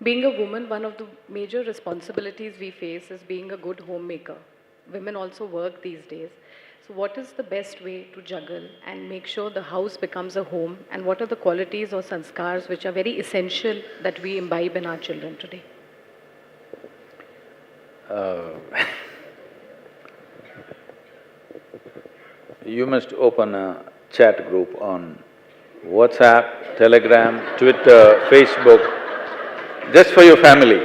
Being a woman, one of the major responsibilities we face is being a good homemaker. Women also work these days. So, what is the best way to juggle and make sure the house becomes a home? And what are the qualities or sanskars which are very essential that we imbibe in our children today? You must open a chat group on WhatsApp, Telegram, Twitter, Facebook, just for your family.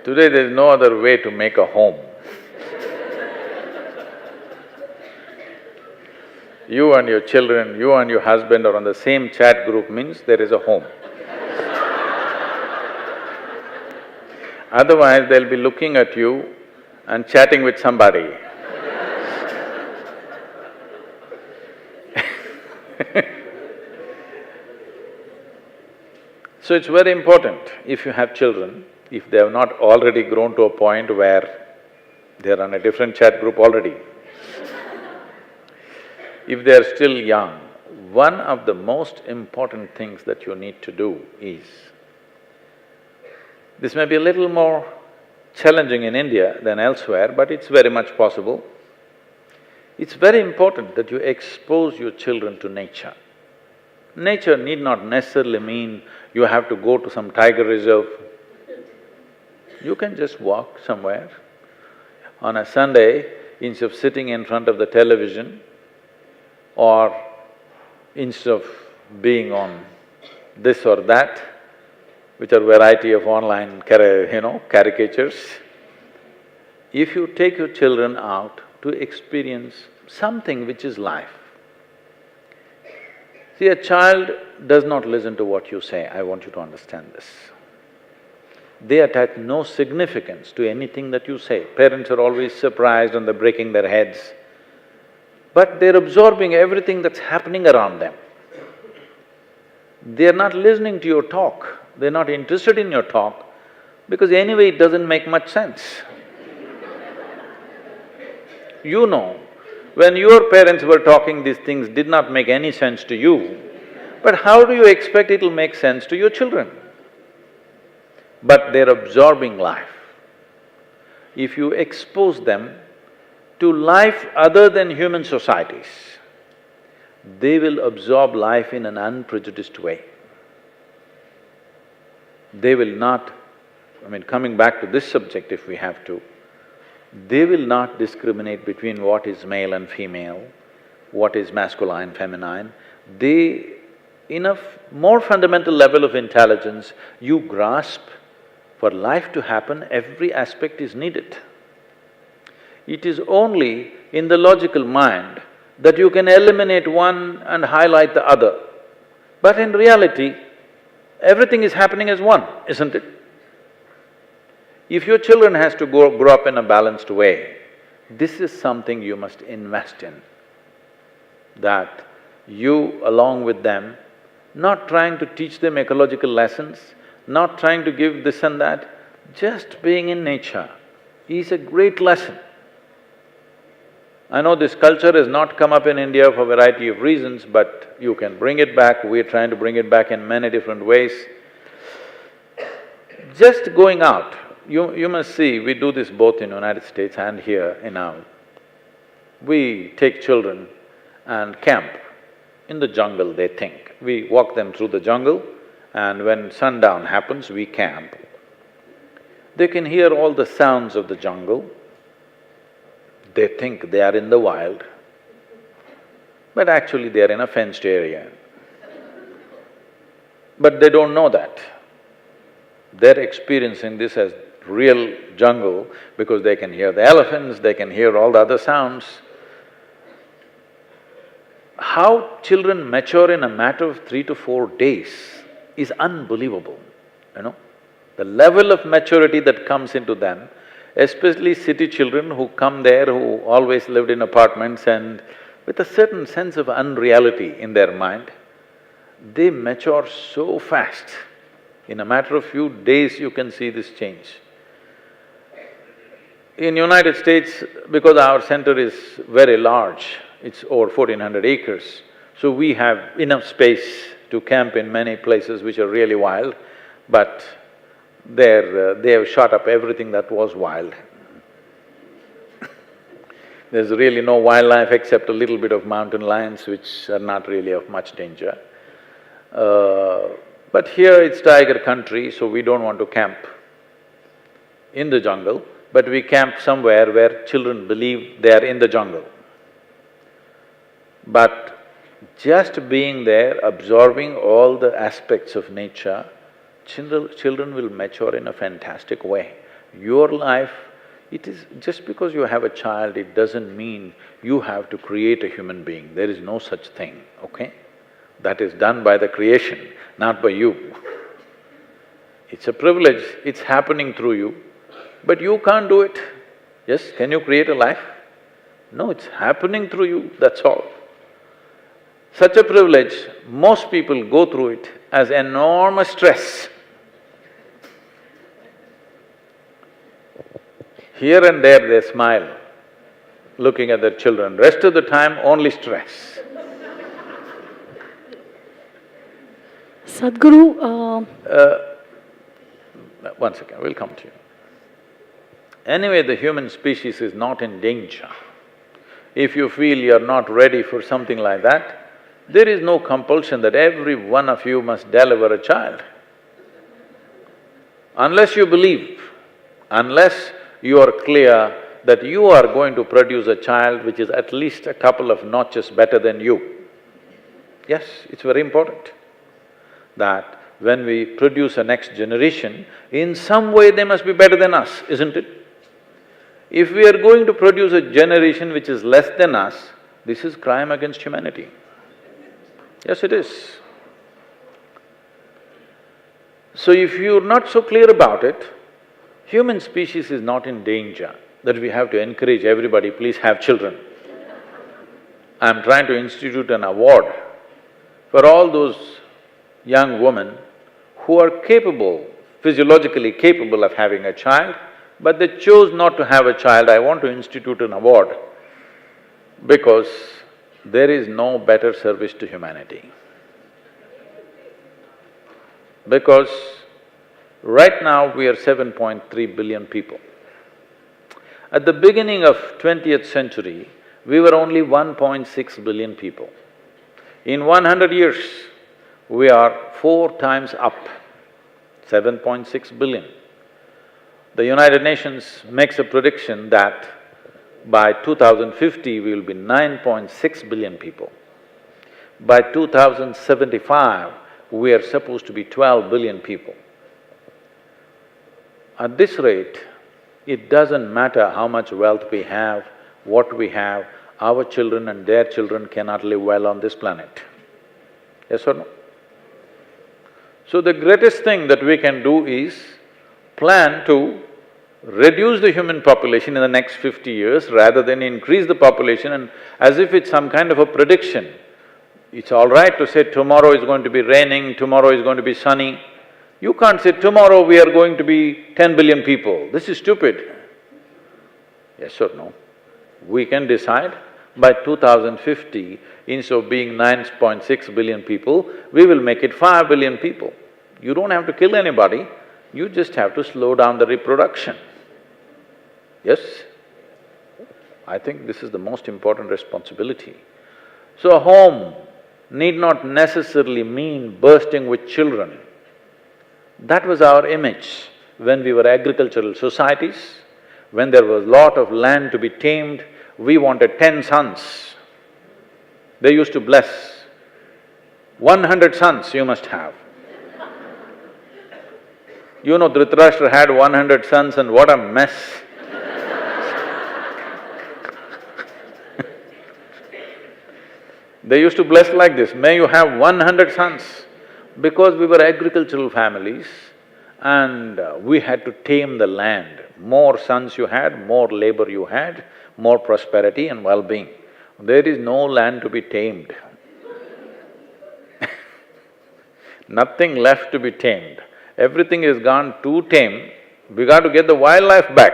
Today there is no other way to make a home. You and your children, you and your husband are on the same chat group means there is a home. Otherwise, they'll be looking at you and chatting with somebody. So it's very important, if you have children, if they have not already grown to a point where they're on a different chat group already, if they're still young, one of the most important things that you need to do is, this may be a little more challenging in India than elsewhere, but it's very much possible. It's very important that you expose your children to nature. Nature need not necessarily mean you have to go to some tiger reserve. You can just walk somewhere. On a Sunday, instead of sitting in front of the television or instead of being on this or that, which are variety of online caricatures, if you take your children out to experience something which is life. See, a child does not listen to what you say, I want you to understand this. They attach no significance to anything that you say. Parents are always surprised and they're breaking their heads, but they're absorbing everything that's happening around them. They're not listening to your talk, they're not interested in your talk, because anyway it doesn't make much sense. You know, when your parents were talking, these things did not make any sense to you, but how do you expect it'll make sense to your children? But they're absorbing life. If you expose them to life other than human societies, they will absorb life in an unprejudiced way. They will not… coming back to this subject if we have to, they will not discriminate between what is male and female, what is masculine, feminine. They… in a more fundamental level of intelligence, you grasp, for life to happen, every aspect is needed. It is only in the logical mind that you can eliminate one and highlight the other. But in reality, everything is happening as one, isn't it? If your children has to grow up in a balanced way, this is something you must invest in. That you, along with them, not trying to teach them ecological lessons, not trying to give this and that, just being in nature is a great lesson. I know this culture has not come up in India for a variety of reasons, but you can bring it back, we're trying to bring it back in many different ways. Just going out, you must see, we do this both in United States and here in our… We take children and camp in the jungle, they think. We walk them through the jungle, and when sundown happens, we camp. They can hear all the sounds of the jungle. They think they are in the wild, but actually they are in a fenced area. But they don't know that. They're experiencing this as real jungle because they can hear the elephants, they can hear all the other sounds. How children mature in a matter of 3 to 4 days is unbelievable, The level of maturity that comes into them, especially city children who come there, who always lived in apartments and with a certain sense of unreality in their mind, they mature so fast. In a matter of few days you can see this change. In United States, because our center is very large, it's over 1400 acres, so we have enough space to camp in many places which are really wild, but they have shot up everything that was wild. There's really no wildlife except a little bit of mountain lions which are not really of much danger. But here it's tiger country, so we don't want to camp in the jungle, but we camp somewhere where children believe they are in the jungle. But just being there, absorbing all the aspects of nature, children will mature in a fantastic way. Your life, it is… just because you have a child, it doesn't mean you have to create a human being. There is no such thing, okay? That is done by the creation, not by you. It's a privilege, it's happening through you, but you can't do it. Yes, can you create a life? No, it's happening through you, that's all. Such a privilege, most people go through it as enormous stress. Here and there they smile, looking at their children, rest of the time only stress. Sadhguru, One second, we'll come to you. Anyway, the human species is not in danger. If you feel you're not ready for something like that, there is no compulsion that every one of you must deliver a child. Unless you believe, unless you are clear that you are going to produce a child which is at least a couple of notches better than you. Yes, it's very important that when we produce a next generation, in some way they must be better than us, isn't it? If we are going to produce a generation which is less than us, this is crime against humanity. Yes, it is. So if you're not so clear about it, human species is not in danger, that we have to encourage everybody, please have children. I'm trying to institute an award for all those young women who are capable, physiologically capable of having a child, but they chose not to have a child. I want to institute an award because there is no better service to humanity. Because right now we are 7.3 billion people. At the beginning of 20th century, we were only 1.6 billion people. In 100 years, we are 4 times up, 7.6 billion. The United Nations makes a prediction that by 2050, we will be 9.6 billion people. By 2075, we are supposed to be 12 billion people. At this rate, it doesn't matter how much wealth we have, what we have, our children and their children cannot live well on this planet. Yes or no? So the greatest thing that we can do is plan to reduce the human population in the next 50 years rather than increase the population, and as if it's some kind of a prediction. It's all right to say tomorrow is going to be raining, tomorrow is going to be sunny. You can't say tomorrow we are going to be 10 billion people. This is stupid. Yes or no? We can decide by 2050, instead of being 9.6 billion people, we will make it 5 billion people. You don't have to kill anybody, you just have to slow down the reproduction. Yes? I think this is the most important responsibility. So a home need not necessarily mean bursting with children. That was our image when we were agricultural societies. When there was lot of land to be tamed, we wanted 10 sons. They used to bless, 100 sons you must have. You know, Dhritarashtra had 100 sons and what a mess. They used to bless like this, may you have 100 sons. Because we were agricultural families and we had to tame the land. More sons you had, more labor you had, more prosperity and well-being. There is no land to be tamed. Nothing left to be tamed. Everything is gone too tame, we got to get the wildlife back.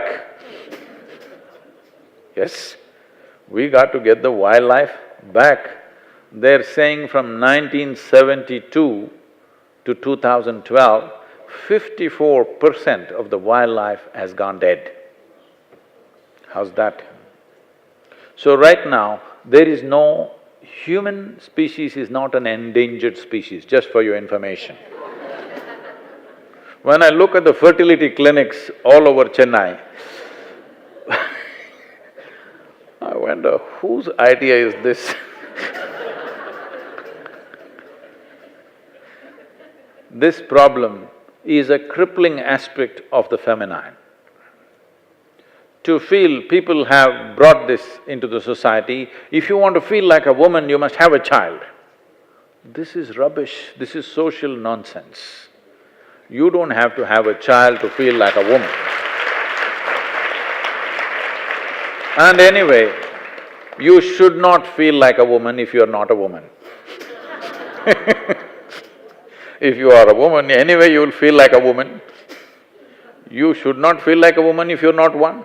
Yes, we got to get the wildlife back. They're saying from 1972 to 2012, 54% of the wildlife has gone dead. How's that? So right now, there is no… human species is not an endangered species, just for your information. When I look at the fertility clinics all over Chennai, I wonder whose idea is this? This problem is a crippling aspect of the feminine. To feel… people have brought this into the society, if you want to feel like a woman, you must have a child. This is rubbish, this is social nonsense. You don't have to have a child to feel like a woman. And anyway, you should not feel like a woman if you're not a woman. If you are a woman, anyway you'll feel like a woman. You should not feel like a woman if you're not one.